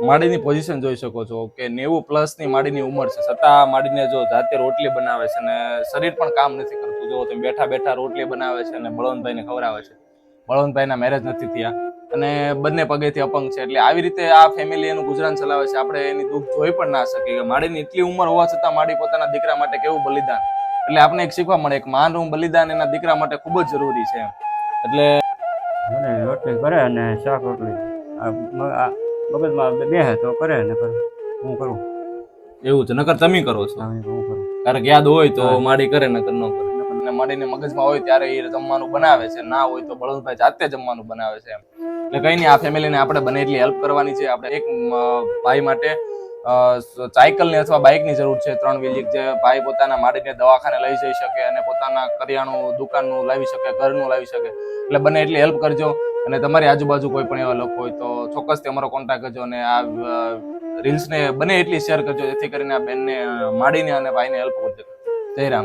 માડીની position જોઈ શકો છો કે 90+ ની માડીની ઉંમર છે, છતાં માડીને જો જાતે રોટલી બનાવે છે અને શરીર પણ કામ નથી કરતું. જો તમે બેઠા બેઠા રોટલી બનાવે છે અને બળવંતભાઈને ખવડાવે છે. બળવંતભાઈના મેરેજ નથી થયા અને બંને પગેથી અપંગ છે, એટલે આવી રીતે આ ફેમિલી એનું ગુજરાન ચલાવે છે. આપણે એની દુઃખ જોઈ પણ ના શકીએ કે માડીની એટલી ઉંમર હોવા છતાં માડી પોતાના દીકરા માટે કેવું બલિદાન, એટલે આપણે એક શીખવા મળે એક માનું બલિદાન એના દીકરા માટે ખૂબ જ જરૂરી છે. એટલે રોટલી કરે અને શાક રોટલી મગજમાં બેહે તો કરે ને હું કરું એવું છે, નકર તમે કરો છો? હું કરું. કારણ યાદ હોય તો માડી કરે, નકર ન કરે. અને માડીને મગજમાં હોય ત્યારે એ જમવાનું બનાવે છે, ના હોય તો બળવંતભાઈ જાતે જમવાનું બનાવે છે. એટલે કઈ નહીં, આ ફેમિલીને આપણે બને એટલી હેલ્પ કરવાની છે. આપણે એક ભાઈ માટે સાયકલની અથવા બાઇકની જરૂર છે, 3 વ્હીલ, જે ભાઈ પોતાના માડીને દવાખાને લઈ જઈ શકે અને પોતાના કરિયાણું દુકાનનું લાવી શકે, ઘરનું લાવી શકે. એટલે બને એટલી હેલ્પ કરજો. અને તમારી આજુબાજુ કોઈ પણ એવા લોકો હોય તો ચોક્કસથી અમારો કોન્ટેક્ટ કરજો અને આ રીલ્સને બને એટલી શેર કરજો, જેથી કરીને આ બેનને માડીને અને ભાઈને હેલ્પ કરજો. જય રામ.